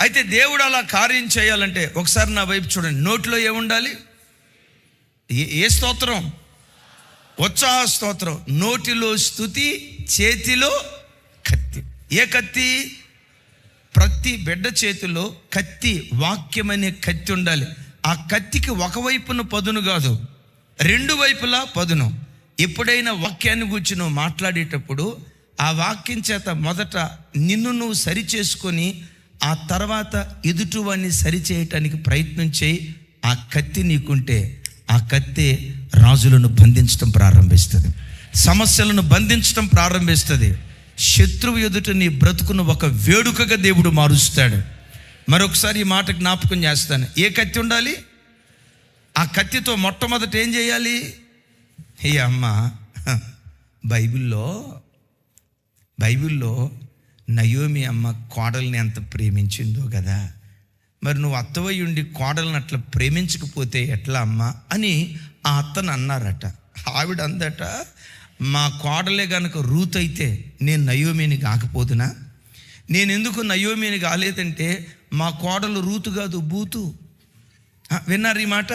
అయితే దేవుడు అలా కార్యం చేయాలంటే ఒకసారి నా వైపు చూడండి. నోట్లో ఏముండాలి? ఏ స్తోత్రం? ఉత్సాహ స్తోత్రం. నోటిలో స్తుతి, చేతిలో కత్తి. ఏ కత్తి? ప్రతి బిడ్డ చేతిలో కత్తి, వాక్యం అనే కత్తి ఉండాలి. ఆ కత్తికి ఒకవైపున పదును కాదు, రెండు వైపులా పదును. ఎప్పుడైనా వాక్యాన్ని గురించి నువ్వు మాట్లాడేటప్పుడు ఆ వాక్యం చేత మొదట నిన్ను నువ్వు సరి చేసుకొని ఆ తర్వాత ఎదుటివాడిని సరిచేయటానికి ప్రయత్నం చేయి. ఆ కత్తి నీకుంటే ఆ కత్తి రాజులను బంధించడం ప్రారంభిస్తుంది, సమస్యలను బంధించడం ప్రారంభిస్తుంది. శత్రువు ఎదుట నీ బ్రతుకును ఒక వేడుకగా దేవుడు మారుస్తాడు. మరొకసారి ఈ మాట జ్ఞాపకం చేస్తాను. ఏ కత్తి ఉండాలి? ఆ కత్తితో మొట్టమొదట ఏం చేయాలి? ఏ అమ్మ, బైబిల్లో నయోమి అమ్మ కోడల్ని ఎంత ప్రేమించిందో కదా, మరి నువ్వు అత్తవై ఉండి కోడల్ని అట్లా ప్రేమించకపోతే ఎట్లా అమ్మా అని ఆ అత్తను అన్నారట. ఆవిడ అందట, మా కోడలే గనక రూత్ అయితే నేను నయోమిని కాకపోదునా? నేను ఎందుకు నయోమిని కాలేదంటే మా కోడలు రూతు కాదు, బూతు. విన్నారు ఈ మాట?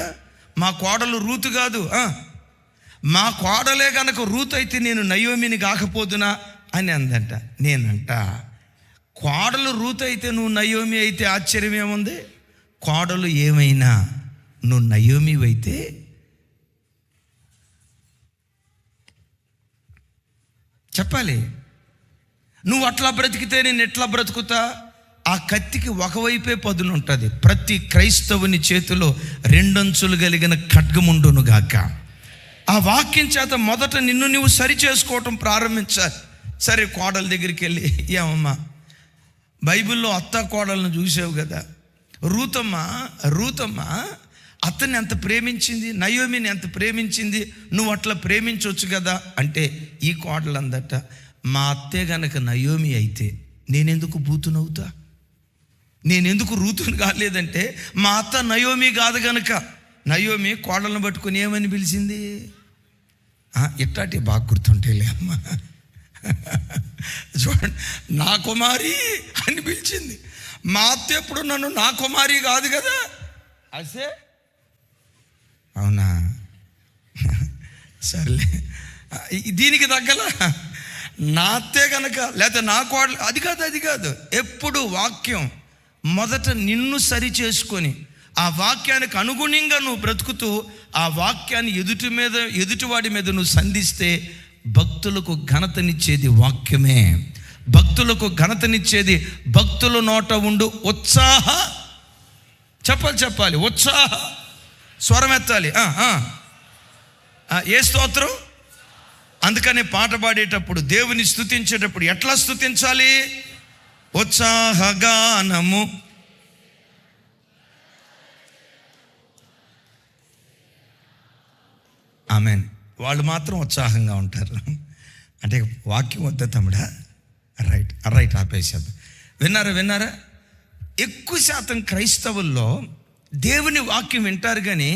మా కోడలు రూతు కాదు, మా కోడలే గనక రూతు అయితే నేను నయోమిని కాకపోదునా అని అందంట. నేనంట, కోడలు రూతు అయితే నువ్వు నయోమి అయితే ఆశ్చర్యం ఏముంది? కోడలు ఏమైనా నువ్వు నయోమి అయితే చెప్పాలి. నువ్వు అట్లా బ్రతికితే నేను ఎట్లా బ్రతుకుతా? ఆ కత్తికి ఒకవైపే పదును ఉంటుంది. ప్రతి క్రైస్తవుని చేతిలో రెండంచులు కలిగిన ఖడ్గముండును గాక. ఆ వాక్యం చేత మొదట నిన్ను నువ్వు సరి చేసుకోవటం ప్రారంభించాలి. సరే, కోడల దగ్గరికి వెళ్ళి, ఏమమ్మా బైబిల్లో అత్త కోడలను చూసావు కదా, రూతమ్మ అతన్ని ఎంత ప్రేమించింది, నయోమిని ఎంత ప్రేమించింది, నువ్వు అట్లా ప్రేమించవచ్చు కదా అంటే ఈ కోడలు అందట, మా అత్తే గనక నయోమి అయితే నేనెందుకు బూతునవుతా, నేనెందుకు రూతుని కాలేదంటే మా అత్త నయోమి కాదు గనక. నయోమి కోడలను పట్టుకుని ఏమని పిలిచింది? ఇట్లాంటి బాగా గుర్తుంటేలే అమ్మ, చూడండి, నా కుమారి అని పిలిచింది. మా అత్త ఎప్పుడు నన్ను నా కుమారి కాదు కదా. అసే అవునా, సర్లే, దీనికి తగ్గలా నా అత్తే కనుక లేకపోతే నా కోడలు, అది కాదు. ఎప్పుడు వాక్యం మొదట నిన్ను సరి చేసుకొని ఆ వాక్యానికి అనుగుణంగా నువ్వు బ్రతుకుతూ ఆ వాక్యాన్ని ఎదుటివాడి మీద నువ్వు సంధిస్తే భక్తులకు ఘనతనిచ్చేది వాక్యమే. భక్తులకు ఘనతనిచ్చేది భక్తుల నోట ఉండు ఉత్సాహ. చెప్పాలి ఉత్సాహ, స్వరం ఎత్తాలి. ఏ స్తోత్రం? అందుకనే పాట పాడేటప్పుడు, దేవుని స్తుతించేటప్పుడు ఎట్లా స్తుతించాలి? ఉత్సాహగానము. ఆమెన్. వాళ్ళు మాత్రం ఉత్సాహంగా ఉంటారు. అంటే వాక్యం వద్ద తమ్ముడా, రైట్ ఆపేసేద్దాం. విన్నారా? ఎక్కువ శాతం క్రైస్తవుల్లో దేవుని వాక్యం వింటారు, కానీ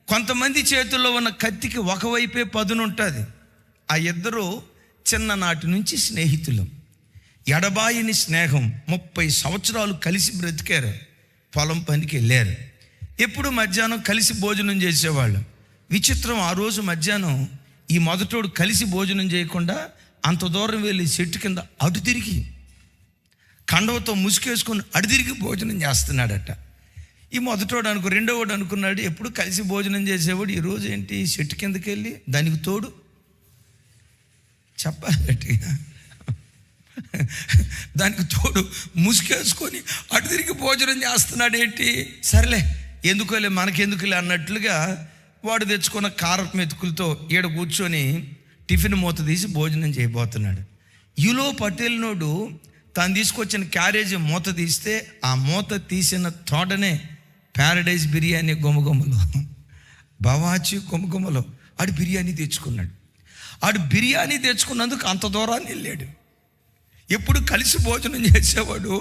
కొంతమంది చేతుల్లో ఉన్న కత్తికి ఒకవైపే పదును ఉంటుంది. ఆ ఇద్దరు చిన్ననాటి నుంచి స్నేహితులు, ఎడబాయిని స్నేహం. 30 సంవత్సరాలు కలిసి బ్రతికారు, పొలం పనికి వెళ్ళారు, ఎప్పుడు మధ్యాహ్నం కలిసి భోజనం చేసేవాళ్ళు. విచిత్రం, ఆ రోజు మధ్యాహ్నం ఈ మొదటోడు కలిసి భోజనం చేయకుండా అంత దూరం వెళ్ళి చెట్టు కింద అటు తిరిగి కండవతో ముసుకేసుకొని అటు తిరిగి భోజనం చేస్తున్నాడట. ఈ మొదటోడు రెండోవాడు అనుకున్నాడు, ఎప్పుడు కలిసి భోజనం చేసేవాడు ఈరోజు ఏంటి చెట్టు కిందకి వెళ్ళి, దానికి తోడు చెప్పాలట్టుగా దానికి తోడు ముసుకేసుకొని అటు తిరిగి భోజనం చేస్తున్నాడు ఏంటి? సరేలే, ఎందుకోలే మనకెందుకులే అన్నట్లుగా వాడు తెచ్చుకున్న కారపు మెతుకులతో ఈడ కూర్చొని టిఫిన్ మూత తీసి భోజనం చేయబోతున్నాడు. ఈలో పటేల్నోడు తాను తీసుకొచ్చిన క్యారేజీ మూత తీస్తే ఆ మూత తీసిన తోటనే ప్యారడైజ్ బిర్యానీ గుమగుమలో, బవాచి గుమగుమలో ఆడు బిర్యానీ తెచ్చుకున్నాడు. ఆడు బిర్యానీ తెచ్చుకున్నందుకు అంత దూరాన్ని వెళ్ళాడు. ఎప్పుడు కలిసి భోజనం చేసేవాడు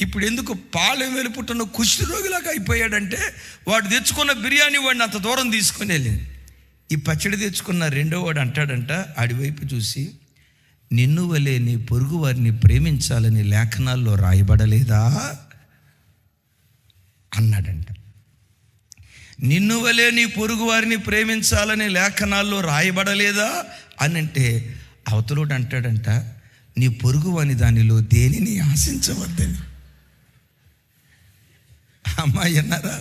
ఇప్పుడు ఎందుకు పాలెం వెలుపుట్టున్న కుష్ఠరోగిలాగా అయిపోయాడంటే వాడు తెచ్చుకున్న బిర్యానీ వాడిని అంత దూరం తీసుకుని వెళ్ళింది. ఈ పచ్చడి తెచ్చుకున్న రెండో వాడు అంటాడంట ఆడివైపు చూసి, నిన్ను వలే నీ పొరుగు వారిని ప్రేమించాలని లేఖనాల్లో రాయబడలేదా అన్నాడంట. నిన్ను వలే నీ పొరుగు వారిని ప్రేమించాలని లేఖనాల్లో రాయబడలేదా అని అంటే అవతలోడు అంటాడంట, నీ పొరుగు అని దానిలో దేనిని ఆశించవద్దని. అమ్మాయి అన్నారా,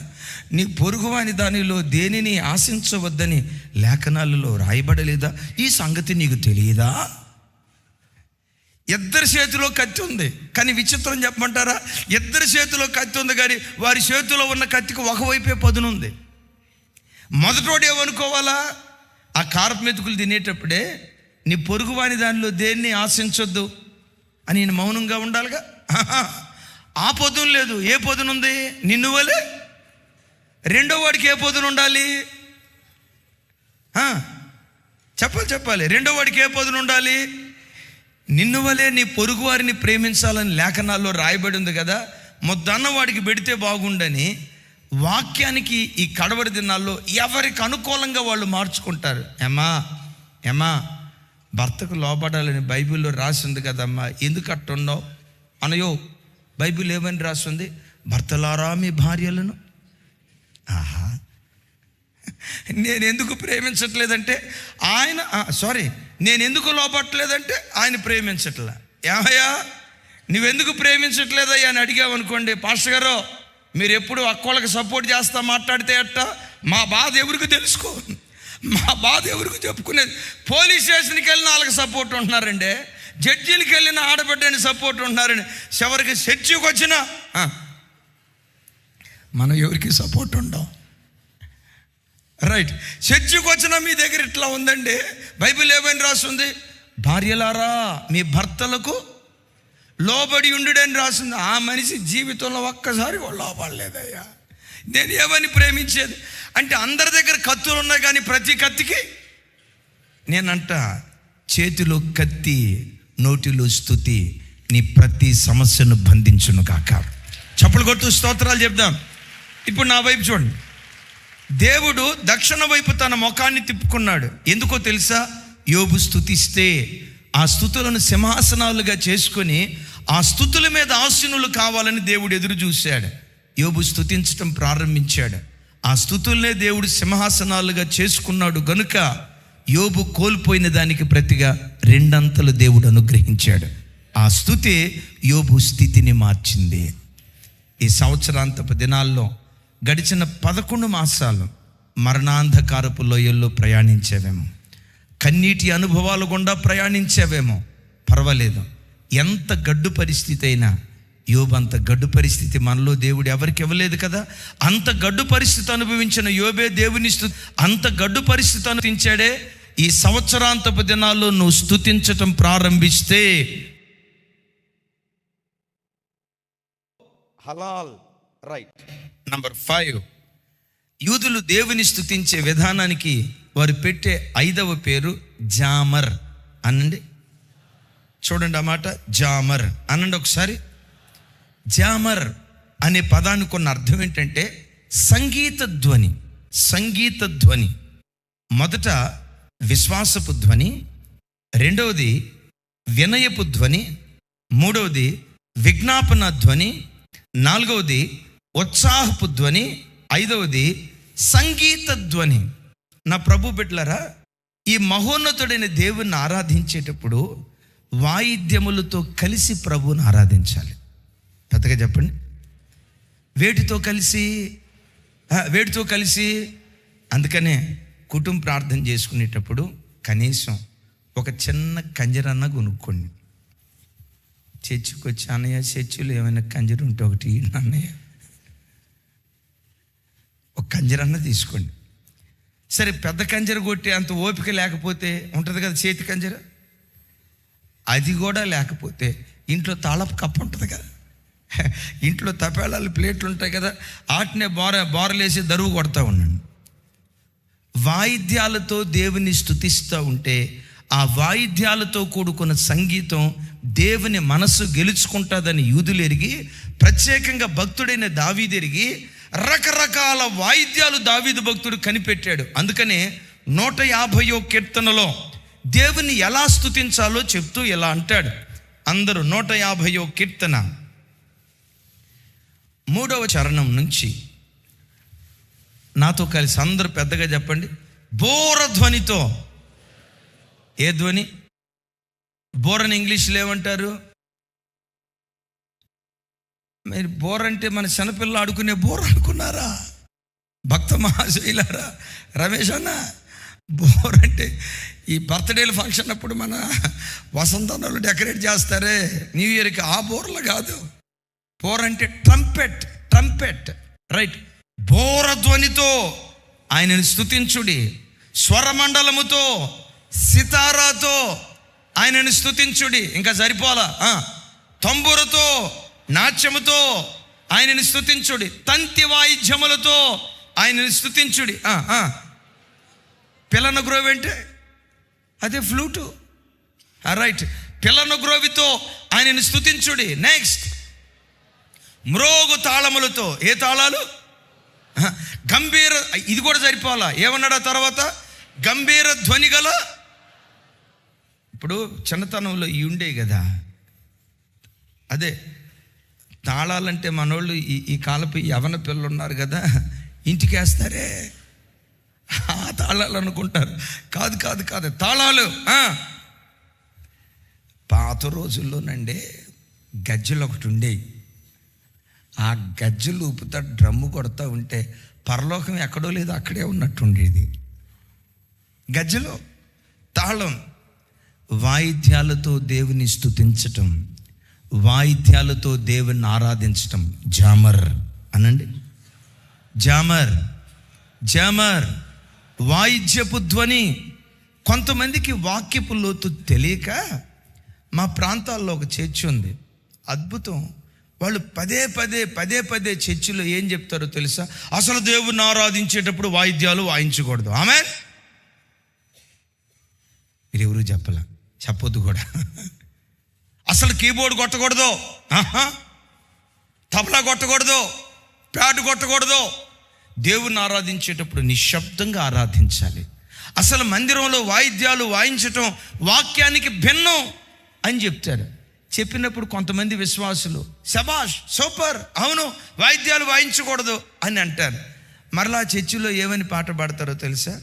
నీ పొరుగు అని దానిలో దేనిని ఆశించవద్దని లేఖనాలలో రాయబడలేదా? ఈ సంగతి నీకు తెలియదా? ఇద్దరి చేతిలో కత్తి ఉంది, కానీ విచిత్రం చెప్పమంటారా, ఇద్దరి చేతిలో కత్తి ఉంది కానీ వారి చేతిలో ఉన్న కత్తికి ఒకవైపే పదునుంది. మొదటోడు ఏమనుకోవాలా, ఆ కారపు మెతుకులు తినేటప్పుడే నీ పొరుగువాని దానిలో దేన్ని ఆశించొద్దు అని నేను మౌనంగా ఉండాలిగా. ఆ పొదును లేదు. ఏ పొదునుంది? నిన్ను వలే. రెండో వాడికి ఏ పొదును ఉండాలి? చెప్పాలి. రెండో వాడికి ఏ పొదును ఉండాలి? నిన్ను వలే నీ పొరుగు వారిని ప్రేమించాలని లేఖనాల్లో రాయబడి ఉంది కదా, మొద్దన్న వాడికి పెడితే బాగుండని వాక్యానికి ఈ కడవరి దినాల్లో ఎవరికి అనుకూలంగా వాళ్ళు మార్చుకుంటారు. ఏమా భర్తకు లోబడాలని బైబిల్లో రాసింది కదమ్మా, ఎందుకు అట్టున్నావు అనయో. బైబిల్ ఏమని రాస్తుంది? భర్తలారా మీ భార్యలను. నేను ఎందుకు ప్రేమించట్లేదంటే ఆయన నేను ఎందుకు లోపట్లేదంటే ఆయన ప్రేమించట్లే. ఏమయ్యా నువ్వెందుకు ప్రేమించట్లేదయ్యా అని అడిగావనుకోండి, పాస్టర్ గారు మీరు ఎప్పుడు అక్కోళ్ళకి సపోర్ట్ చేస్తా మాట్లాడితే అట్ట మా బాధ ఎవరికి తెలుసుకో, మా బాధ ఎవరికి చెప్పుకునేది. పోలీస్ స్టేషన్కి వెళ్ళిన వాళ్ళకి సపోర్ట్ ఉంటున్నారండి, జడ్జీలకి వెళ్ళిన ఆడబిడ్డని సపోర్ట్ ఉంటున్నారండి, చివరికి చర్చికి వచ్చినా మనం ఎవరికి సపోర్ట్ ఉండం. రైట్, చర్చికి వచ్చినా మీ దగ్గర ఇట్లా ఉందండి. బైబిల్ ఏమని రాస్తుంది? భార్యలారా మీ భర్తలకు లోబడి ఉండుడని రాసింది. ఆ మనిషి జీవితంలో ఒక్కసారి లోబడలేదయ్యా. నేను ఏమని ప్రేమించేది అంటే అందరి దగ్గర కత్తులు ఉన్నాయి కానీ ప్రతి కత్తికి నేనంట చేతిలో కత్తి నోటిలో స్తుతి నీ ప్రతి సమస్యను బంధించును కాక. చప్పలు కొట్టు స్తోత్రాలు చెప్దాం. ఇప్పుడు నా వైపు చూడండి. దేవుడు దక్షిణ వైపు తన ముఖాన్ని తిప్పుకున్నాడు. ఎందుకో తెలుసా? యోబు స్తుతిస్తే ఆ స్తుతులను సింహాసనాలుగా చేసుకొని ఆ స్తుతుల మీద ఆసీనులు కావాలని దేవుడు ఎదురు చూశాడు. యోబు స్తుతించటం ప్రారంభించాడు. ఆ స్తుతుల్నే దేవుడు సింహాసనాలుగా చేసుకున్నాడు గనుక యోబు కోల్పోయిన దానికి ప్రతిగా రెండంతలు దేవుడు అనుగ్రహించాడు. ఆ స్తుతి యోబు స్థితిని మార్చింది. ఈ సంవత్సరాంతపు దినాల్లో గడిచిన 11 మాసాలు మరణాంధకారపు లోయల్లో ప్రయాణించేవేమో, కన్నీటి అనుభవాలు గుండా ప్రయాణించేవేమో, పర్వాలేదు. ఎంత గడ్డు పరిస్థితి అయినా యోబు అంత గడ్డు పరిస్థితి మనలో దేవుడు ఎవరికి ఇవ్వలేదు కదా. అంత గడ్డు పరిస్థితి అనుభవించిన యోబే దేవుని అంత గడ్డు పరిస్థితి అనుభవించాడే. ఈ సంవత్సరాంతపు దినాల్లో నువ్వు స్తుతించటం ప్రారంభిస్తే హలాల్. రైట్. నంబర్ 5, యూదులు దేవుని స్తుతించే విధానానికి వారు పెట్టే 5వ పేరు జామర్ అనండి. చూడండి ఆ మాట, జామర్ అనండి ఒకసారి. జామర్ అనే పదానికి ఉన్న అర్థం ఏంటంటే సంగీత ధ్వని. సంగీత ధ్వని మొదట విశ్వాసపు ధ్వని, రెండవది వినయపు ధ్వని, మూడవది విజ్ఞాపన ధ్వని, నాలుగవది ఉత్సాహపు ధ్వని, 5వది సంగీత ధ్వని. నా ప్రభు బిడ్డలారా, ఈ మహోన్నతుడైన దేవుణ్ణి ఆరాధించేటప్పుడు వాయిద్యములతో కలిసి ప్రభువుని ఆరాధించాలి. పెద్దగా చెప్పండి. వేటితో కలిసి. అందుకనే కుటుంబ ప్రార్థన చేసుకునేటప్పుడు కనీసం ఒక చిన్న కంజరన్న కొనుక్కోండి. చర్చికి వచ్చి అన్నయ్య చర్చిలో ఏమైనా కంజరు ఉంటే ఒకటి అన్నయ్య, ఒక కంజరన్న తీసుకోండి. సరే, పెద్ద కంజర కొట్టి అంత ఓపిక లేకపోతే ఉంటుంది కదా చేతి కంజర, అది కూడా లేకపోతే ఇంట్లో తాళపు కప్పు ఉంటుంది కదా, ఇంట్లో తపేళాలు ప్లేట్లు ఉంటాయి కదా, వాటినే బోరలేసి దరువు కొడతా ఉండండి. వాయిద్యాలతో దేవుని స్తుతిస్తూ ఉంటే ఆ వాయిద్యాలతో కూడుకున్న సంగీతం దేవుని మనస్సు గెలుచుకుంటుందని యూదులు ఎరిగి, ప్రత్యేకంగా భక్తుడైన దావీదు ఎరిగి రకరకాల వాయిద్యాలు దావీదు భక్తుడు కనిపెట్టాడు. అందుకనే 150వ కీర్తనలో దేవుని ఎలా స్తుతించాలో చెప్తూ ఇలా అంటాడు. అందరూ 150వ కీర్తన 3వ చరణం నుంచి నాతో కలిసి అందరూ పెద్దగా చెప్పండి. బోర ధ్వనితో. ఏ ధ్వని? బోరని ఇంగ్లీష్లో ఏమంటారు? మీరు బోర్ అంటే మన చిన్నపిల్లలు ఆడుకునే బోర్ అనుకున్నారా? భక్త మహాశైలారా, రమేష్ అన్న, బోర్ అంటే ఈ బర్త్డేల ఫంక్షన్ అప్పుడు మన వసంతనాలు డెకరేట్ చేస్తారే న్యూ ఇయర్కి, ఆ బోర్లు కాదు. బోర్ అంటే ట్రంపెట్, రైట్. బోర ధ్వనితో ఆయనను స్తుతించుడి, స్వరమండలముతో, సితారాతో ఆయనను స్తుతించుడి. ఇంకా సరిపోలా, తంబురతో, నాట్యముతో ఆయనను స్తుతించుడి, తంతి వాయిద్యములతో ఆయనను స్తుతించుడి. పిల్లన గ్రోవి అంటే అదే ఫ్లూటు, రైట్. పిల్లన గ్రోవితో ఆయనను స్తుతించుడి. నెక్స్ట్, మ్రోగు తాళములతో. ఏ తాళాలు? గంభీర, ఇది కూడా సరిపోవాలా. ఏమన్నాడు తర్వాత? గంభీర ధ్వని గల. ఇప్పుడు చిన్నతనంలో ఇవి ఉండే కదా, అదే తాళాలంటే మనోళ్ళు ఈ కాలపు యవన పిల్లలు ఉన్నారు కదా, ఇంటికి వేస్తారే ఆ తాళాలు అనుకుంటారు. కాదు తాళాలు. పాత రోజుల్లోనండి గజ్జలు ఒకటి ఉండేవి. ఆ గజ్జలు ఊపుతా డ్రమ్ము కొడతా ఉంటే పరలోకం ఎక్కడో లేదు, అక్కడే ఉన్నట్టు ఉండేది. గజ్జలు, తాళం. వాయిద్యాలతో దేవుని స్తుతించటం, వాయిద్యాలతో దేవుని ఆరాధించటం. జామర్ అనండి. జామర్ వాయిద్యపు ధ్వని. కొంతమందికి వాక్యపు లోతు తెలియక మా ప్రాంతాల్లో ఒక చర్చి ఉంది, అద్భుతం. వాళ్ళు పదే చర్చిలో ఏం చెప్తారో తెలుసా? అసలు దేవుణ్ణి ఆరాధించేటప్పుడు వాయిద్యాలు వాయించకూడదు. ఆమేన్. మీరు ఎవరు చెప్పొద్దు కూడా. అసలు కీబోర్డ్ కొట్టకూడదు, తబలా కొట్టకూడదు, ప్యాడ్ కొట్టకూడదు. దేవుణ్ణి ఆరాధించేటప్పుడు నిశ్శబ్దంగా ఆరాధించాలి. అసలు మందిరంలో వాయిద్యాలు వాయించటం వాక్యానికి భిన్నం అని చెప్తారు. చెప్పినప్పుడు కొంతమంది విశ్వాసులు శబాష్, సూపర్, అవును వాయిద్యాలు వాయించకూడదు అని అంటారు. మరలా చర్చిలో ఏమని పాట పాడతారో తెలుసా?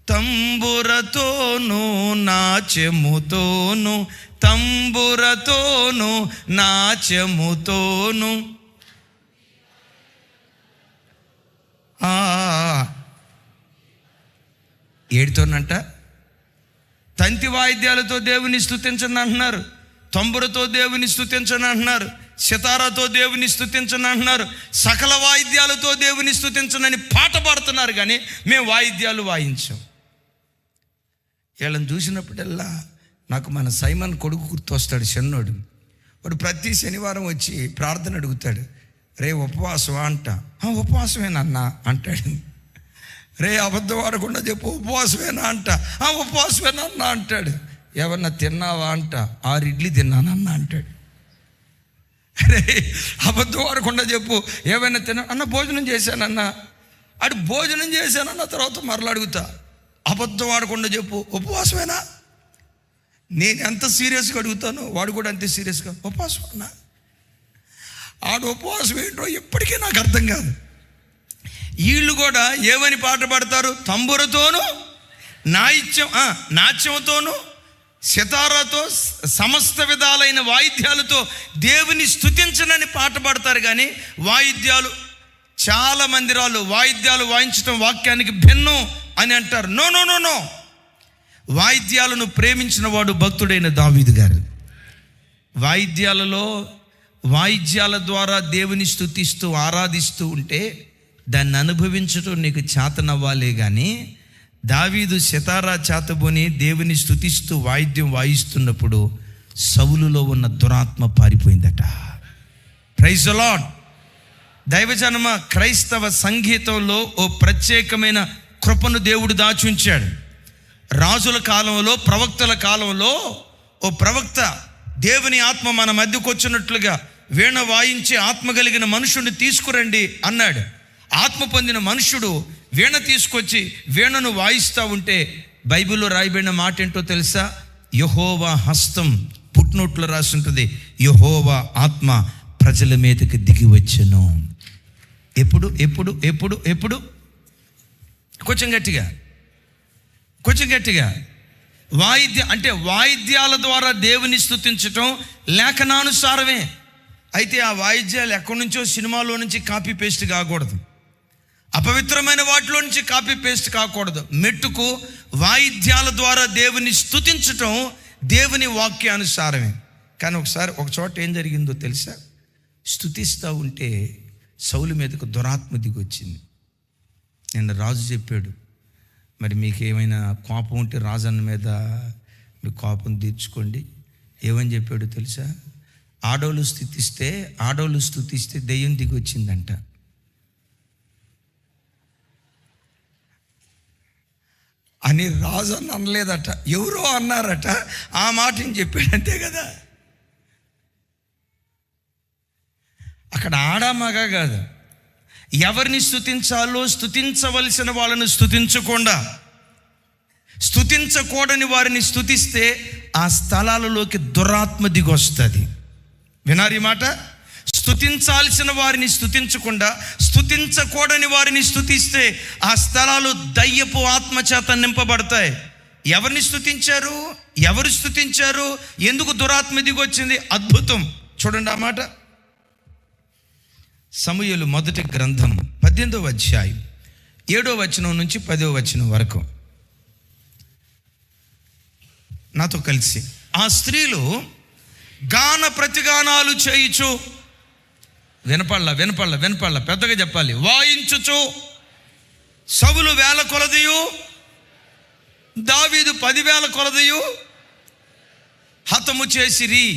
తంబురతోను నాట్యముతోను, తంబురతోను నాట్యముతోను. ఏడుతోనంట తంతి వాయిద్యాలతో దేవుని స్తుతించండి అంటున్నారు, తంబురతో దేవుని స్తుతించండి అంటున్నారు, సితారాతో దేవుని స్తుతించండి అంటున్నారు, సకల వాయిద్యాలతో దేవుని స్తుతించనని పాట పాడుతున్నారు. కానీ మేము వాయిద్యాలు వాయించాం. వీళ్ళని చూసినప్పుడల్లా నాకు మన సైమన్ కొడుకు గుర్తొస్తాడు, చిన్నోడు. వాడు ప్రతి శనివారం వచ్చి ప్రార్థన అడుగుతాడు. రే ఉపవాసమా అంట. ఉపవాసమేనన్నా అంటాడు. రే అబద్ధం ఆడకుండా చెప్పు, ఉపవాసమేనా అంట. ఉపవాసమేనన్నా అంటాడు. ఏమన్నా తిన్నావా అంట. 6 ఇడ్లీ తిన్నానన్నా అంటాడు. రే అబద్ధం ఆడకుండా చెప్పు, ఏమైనా తిన్నా అన్న. భోజనం చేశానన్నా. అటు భోజనం చేశానన్న తర్వాత మరలా అడుగుతా, అబద్ధం ఆడకుండా చెప్పు, ఉపవాసమేనా? నేను ఎంత సీరియస్గా అడుగుతానో వాడు కూడా అంతే సీరియస్గా ఉపవాసం అన్నా. ఆడు ఉపవాసం ఏంటో ఇప్పటికీ నాకు అర్థం కాదు. వీళ్ళు కూడా ఏమని పాట పాడతారు? తంబురతోనూ నాట్యంతోనూ సితారాతో సమస్త విధాలైన వాయిద్యాలతో దేవుని స్తుతించనని పాట పాడతారు. కానీ వాయిద్యాలు, చాలా మందిరాలు వాయిద్యాలు వాయించడం వాక్యానికి భిన్నం అని అంటారు. నో. వాయిద్యాలను ప్రేమించిన వాడు భక్తుడైన దావీదు గారు. వాయిద్యాల ద్వారా దేవుని స్తుతిస్తూ ఆరాధిస్తూ ఉంటే దాన్ని అనుభవించడం నీకు చేతనవ్వాలే. కానీ దావీదు సితారా చేతబోని దేవుని స్తుతిస్తూ వాయిద్యం వాయిస్తున్నప్పుడు సౌలులో ఉన్న దురాత్మ పారిపోయిందట. Praise the Lord. దైవజనమ, క్రైస్తవ సంగీతంలో ఓ ప్రత్యేకమైన కృపను దేవుడు దాచుంచాడు. రాజుల కాలంలో, ప్రవక్తల కాలంలో ఓ ప్రవక్త దేవుని ఆత్మ మన మధ్యకు వచ్చినట్లుగా వీణ వాయించి ఆత్మ కలిగిన మనుషుడిని తీసుకురండి అన్నాడు. ఆత్మ పొందిన మనుషుడు వీణ తీసుకొచ్చి వీణను వాయిస్తూ ఉంటే బైబిల్లో రాయబడిన మాట ఏంటో తెలుసా? యెహోవా హస్తం, పుట్నోట్లో రాసి ఉంటుంది, యెహోవా ఆత్మ ప్రజల మీదకి దిగి వచ్చెను. ఎప్పుడు కొంచెం గట్టిగా వాయిద్యాల ద్వారా దేవుని స్తుతించటం లేఖనానుసారమే. అయితే ఆ వాయిద్యాలు ఎక్కడి నుంచో సినిమాలో నుంచి కాపీ పేస్ట్ కాకూడదు, అపవిత్రమైన వాటిలో నుంచి కాపీ పేస్ట్ కాకూడదు. మెట్టుకు వాయిద్యాల ద్వారా దేవుని స్తుతించటం దేవుని వాక్యానుసారమే. కానీ ఒకసారి ఒక చోట ఏం జరిగిందో తెలుసా? స్తుతిస్తూ ఉంటే సౌలు మీదకు దురాత్మ దిగి వచ్చింది. నిన్న రాజు చెప్పాడు, మరి మీకు ఏమైనా కోపం ఉంటే రాజన్న మీద మీ కోపం తీర్చుకోండి. ఏమని చెప్పాడు తెలుసా? ఆడోళ్ళు స్తుతిస్తే దెయ్యం దిగి వచ్చిందంట. అని రాజు అని అనలేదట, ఎవరో అన్నారట. ఆ మాటని చెప్పాడు, అంతే కదా. అక్కడ ఆడామగా కాదు, ఎవరిని స్తుతించాలో స్తుతించవలసిన వాళ్ళను స్తుతించకూడని వారిని స్తుతిస్తే ఆ స్థలాలలోకి దురాత్మ దిగొస్తుంది. వినారు ఈ మాట? స్తుతించాల్సిన వారిని స్తుతించకుండా స్తుతించకూడని వారిని స్తుతిస్తే ఆ స్థలాలు దయ్యపు ఆత్మచేత నింపబడతాయి. ఎవరిని స్తుతించారు? ఎవరు స్తుతించారు? ఎందుకు దురాత్మ దిగొచ్చింది? అద్భుతం. చూడండి ఆ మాట. సమూయేలు మొదటి గ్రంథం 18వ అధ్యాయం 7వ వచనం నుంచి 10వ వచనం వరకు నాతో కలిసి. ఆ స్త్రీలు గాన ప్రతిగానాలు చేయుచు, వినపళ్ళ పెద్దగా చెప్పాలి, వాయించుచు సౌలు 1000 కొలదియు దావీదు 10,000 కొలదియు హతము చేసిరి.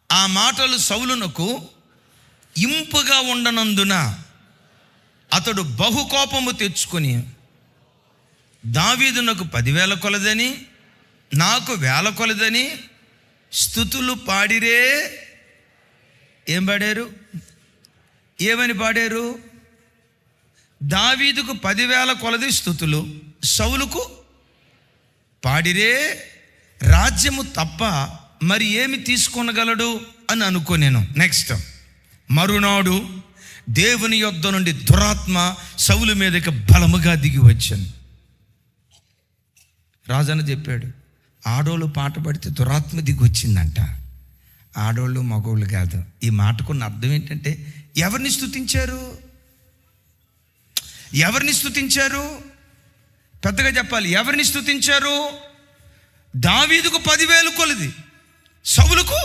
ఆ మాటలు సౌలునకు ఇంపుగా ఉండనందున అతడు బహుకోపము తెచ్చుకొని దావీదునకు 10,000 కొలదని నాకు 1,000 కొలదని స్తుతులు పాడిరే. ఏం పాడారు? ఏమని పాడారు? దావీదుకు 10,000 కొలది స్తుతులు, సౌలుకు పాడిరే. రాజ్యము తప్ప మరి ఏమి తీసుకొనగలడు అని అనుకోనేను. నెక్స్ట్, మరునాడు దేవుని యొద్ద నుండి దురాత్మ సౌలు మీదకి బలముగా దిగి వచ్చాను. రాజన్న చెప్పాడు, ఆడోళ్ళు పాట పాడితే దురాత్మ దిగి వచ్చిందంట. ఆడోళ్ళు మగోళ్ళు కాదు. ఈ మాటకున్న అర్థం ఏంటంటే, ఎవరిని స్తుతించారు? పెద్దగా చెప్పాలి. ఎవరిని స్తుతించారు? దావీదుకు 10,000 కొలది, సౌలుకు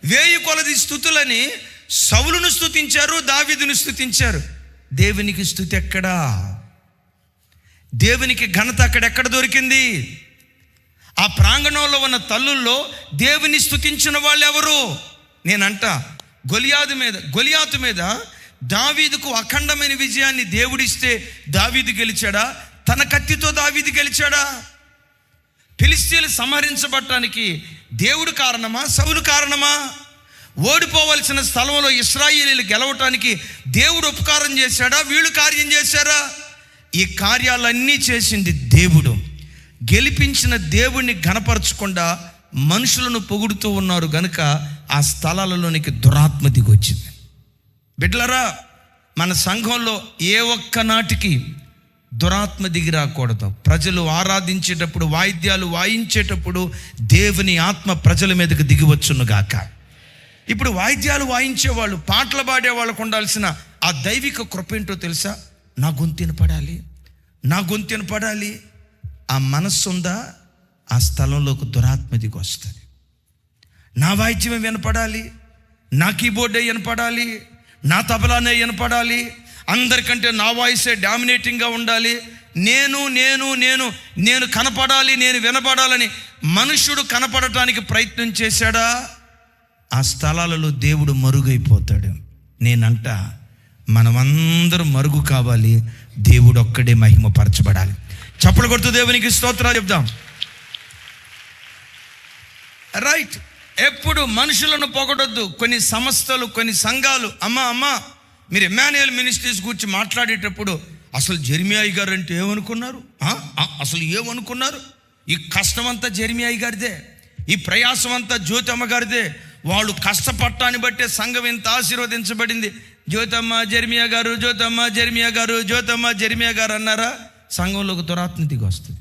1000 కొలది స్తుతులని సౌలును స్తుతించారు, దావీదును స్తుతించారు. దేవునికి స్తుతి ఎక్కడా? దేవునికి ఘనత అక్కడెక్కడ దొరికింది? ఆ ప్రాంగణంలో ఉన్న తల్లుల్లో దేవుని స్తుతించిన వాళ్ళు ఎవరు? నేనంట గొలియాతు మీద దావీదుకు అఖండమైన విజయాన్ని దేవుడిస్తే దావీదు గెలిచాడా? తన కత్తితో దావీదు గెలిచాడా? ఫిలిష్తీయులు సంహరించబడటానికి దేవుడు కారణమా? సౌలు కారణమా? ఓడిపోవలసిన స్థలంలో ఇశ్రాయేలీలు గెలవటానికి దేవుడు ఉపకారం చేశాడా? వీళ్ళు కార్యం చేశారా? ఈ కార్యాలన్నీ చేసింది దేవుడు. గెలిపించిన దేవుణ్ణి ఘనపరచకుండా మనుషులను పొగుడుతూ ఉన్నారు గనుక ఆ స్థలాలలోనికి దురాత్మ దిగొచ్చింది. బిడ్డలారా, మన సంఘంలో ఏ ఒక్క నాటికి దురాత్మ దిగి రాకూడదు. ప్రజలు ఆరాధించేటప్పుడు, వాయిద్యాలు వాయించేటప్పుడు దేవుని ఆత్మ ప్రజల మీదకి దిగివచ్చును గాక. ఇప్పుడు వాయిద్యాలు వాయించేవాళ్ళు, పాటలు పాడేవాళ్ళకు ఉండాల్సిన ఆ దైవిక కృప ఏంటో తెలుసా? నా గొంతు వినపడాలి. ఆ మనస్సు ఉందా? ఆ స్థలంలోకి దురాత్మ దిగి వస్తుంది. నా వాయిద్యమే వినపడాలి, నా కీబోర్డే వినపడాలి, నా తబలానే వినపడాలి, అందరికంటే నా వాయిసే డామినేటింగ్గా ఉండాలి. నేను కనపడాలి, నేను వినపడాలని మనుష్యుడు కనపడటానికి ప్రయత్నం చేశాడా? ఆ స్థలాలలో దేవుడు మరుగైపోతాడు. నేనంట మనమందరం మరుగు కావాలి, దేవుడు ఒక్కడే మహిమపరచబడాలి. చప్పలు కొడుతూ దేవునికి స్తోత్రాలు చెప్దాం. రైట్. ఎప్పుడు మనుషులను పొగడొద్దు. కొన్ని సంస్థలు, కొన్ని సంఘాలు, అమ్మా మీరు ఎమ్మాన్యుయల్ మినిస్ట్రీస్ గురించి మాట్లాడేటప్పుడు అసలు జెర్మియా గారు అంటే ఏమనుకున్నారు? ఈ కష్టం అంతా జెర్మియా గారిదే, ఈ ప్రయాసం అంతా జ్యోతమ్మ గారిదే. వాళ్ళు కష్టపడటాన్ని బట్టే సంఘం ఇంత ఆశీర్వదించబడింది. జ్యోతమ్మ జెర్మియా గారు, జ్యోతమ్మ జెర్మియా గారు, జ్యోతమ్మ జెర్మియా గారు అన్నారా, సంఘంలోకి దురాత్మ దిగి వస్తుంది.